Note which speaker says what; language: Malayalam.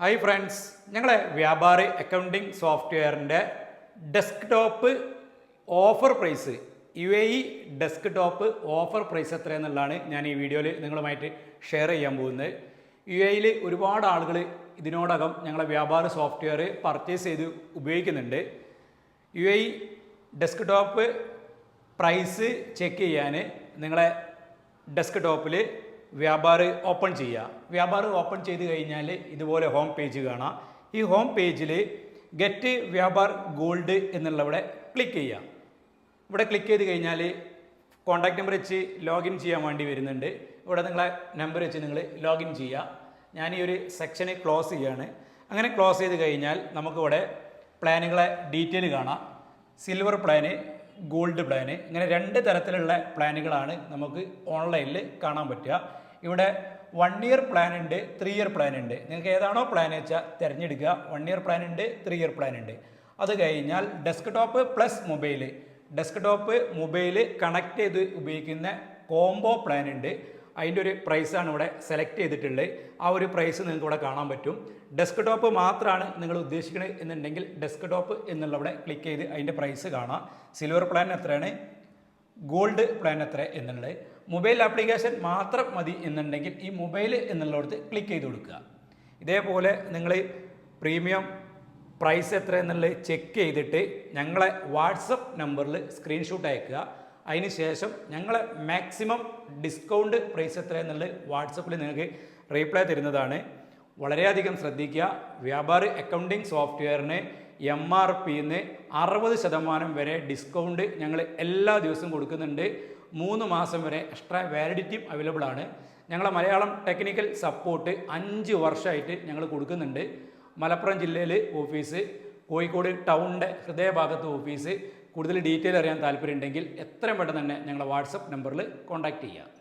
Speaker 1: ഹായ് ഫ്രണ്ട്സ്, ഞങ്ങളെ വ്യാപാരി അക്കൗണ്ടിംഗ് സോഫ്റ്റ്വെയറിൻ്റെ desktop offer price UAE desktop offer price എത്രയെന്നുള്ളതാണ് ഞാൻ ഈ വീഡിയോയിൽ നിങ്ങളുമായിട്ട് ഷെയർ ചെയ്യാൻ പോകുന്നത്. UAEയിൽ ഒരുപാട് ആളുകൾ ഇതിനോടകം ഞങ്ങളെ വ്യാപാര സോഫ്റ്റ്വെയർ പർച്ചേസ് ചെയ്ത് ഉപയോഗിക്കുന്നുണ്ട്. UAE ഡെസ്ക്ടോപ്പ് പ്രൈസ് ചെക്ക് ചെയ്യാൻ നിങ്ങളെ ഡെസ്ക്ടോപ്പിൽ വ്യാപാർ ഓപ്പൺ ചെയ്യുക. വ്യാപാർ ഓപ്പൺ ചെയ്ത് കഴിഞ്ഞാൽ ഇതുപോലെ ഹോം പേജ് കാണാം. ഈ ഹോം പേജിൽ ഗെറ്റ് വ്യാപാർ ഗോൾഡ് എന്നുള്ളവിടെ ക്ലിക്ക് ചെയ്യുക. ഇവിടെ ക്ലിക്ക് ചെയ്ത് കഴിഞ്ഞാൽ കോൺടാക്ട് നമ്പർ വെച്ച് ലോഗിൻ ചെയ്യാൻ വേണ്ടി വരുന്നുണ്ട്. ഇവിടെ നിങ്ങളെ നമ്പർ വെച്ച് നിങ്ങൾ ലോഗിൻ ചെയ്യുക. ഞാൻ ഈ ഒരു സെക്ഷന് ക്ലോസ് ചെയ്യുകയാണ്. അങ്ങനെ ക്ലോസ് ചെയ്ത് കഴിഞ്ഞാൽ നമുക്കിവിടെ പ്ലാനുകളെ ഡീറ്റെയിൽ കാണാം. സിൽവർ പ്ലാന്, ഗോൾഡ് പ്ലാന്, ഇങ്ങനെ രണ്ട് തരത്തിലുള്ള പ്ലാനുകളാണ് നമുക്ക് ഓൺലൈനിൽ കാണാൻ പറ്റുക. ഇവിടെ 1 ഇയർ പ്ലാൻ ഉണ്ട്, 3 ഇയർ പ്ലാൻ ഉണ്ട്. നിങ്ങൾക്ക് ഏതാണോ പ്ലാൻ വെച്ചാൽ തിരഞ്ഞെടുക്കുക. 1 ഇയർ പ്ലാൻ ഉണ്ട്, 3 ഇയർ പ്ലാൻ ഉണ്ട്. അത് കഴിഞ്ഞാൽ desktop plus mobile, desktop mobile connect ചെയ്ത് ഉപയോഗിക്കുന്ന കോംബോ പ്ലാൻ ഉണ്ട്. അതിൻ്റെ ഒരു പ്രൈസാണ് ഇവിടെ സെലക്ട് ചെയ്തിട്ടുള്ളത്. ആ ഒരു പ്രൈസ് നിങ്ങൾക്ക് ഇവിടെ കാണാൻ പറ്റും. ഡെസ്ക്ടോപ്പ് മാത്രമാണ് നിങ്ങൾ ഉദ്ദേശിക്കുന്നത് എന്നുണ്ടെങ്കിൽ ഡെസ്ക്ടോപ്പ് എന്നുള്ളവിടെ ക്ലിക്ക് ചെയ്ത് അതിൻ്റെ പ്രൈസ് കാണാം. സിൽവർ പ്ലാൻ എത്രയാണ്, ഗോൾഡ് പ്ലാൻ എത്ര എന്നുള്ളത്. മൊബൈൽ ആപ്ലിക്കേഷൻ മാത്രം മതി എന്നുണ്ടെങ്കിൽ ഈ മൊബൈൽ എന്നുള്ളിടത്ത് ക്ലിക്ക് ചെയ്ത് കൊടുക്കുക. ഇതേപോലെ നിങ്ങൾ പ്രീമിയം പ്രൈസ് എത്ര എന്നുള്ളത് ചെക്ക് ചെയ്തിട്ട് ഞങ്ങളെ വാട്സപ്പ് നമ്പറിൽ സ്ക്രീൻഷോട്ട് അയക്കുക. അതിന് ശേഷം ഞങ്ങളെ മാക്സിമം ഡിസ്കൗണ്ട് പ്രൈസ് എത്ര എന്നുള്ളത് വാട്സപ്പിൽ നിങ്ങൾക്ക് റീപ്ലൈ തരുന്നതാണ്. വളരെയധികം ശ്രദ്ധിക്കുക. വ്യാപാരി അക്കൗണ്ടിംഗ് സോഫ്റ്റ്വെയറിന് MRPന്ന് 60% വരെ ഡിസ്കൗണ്ട് ഞങ്ങൾ എല്ലാ ദിവസവും കൊടുക്കുന്നുണ്ട്. 3 മാസം വരെ എക്സ്ട്രാ വാലിഡിറ്റിയും അവൈലബിൾ ആണ്. ഞങ്ങളെ മലയാളം ടെക്നിക്കൽ സപ്പോർട്ട് 5 വർഷമായിട്ട് ഞങ്ങൾ കൊടുക്കുന്നുണ്ട്. മലപ്പുറം ജില്ലയിൽ ഓഫീസ്, കോഴിക്കോട് ടൗണിൻ്റെ ഹൃദയഭാഗത്ത് ഓഫീസ്. കൂടുതൽ ഡീറ്റെയിൽ അറിയാൻ താല്പര്യമുണ്ടെങ്കിൽ എത്രയും പെട്ടെന്ന് തന്നെ ഞങ്ങളെ വാട്സപ്പ് നമ്പറിൽ കോൺടാക്റ്റ് ചെയ്യുക.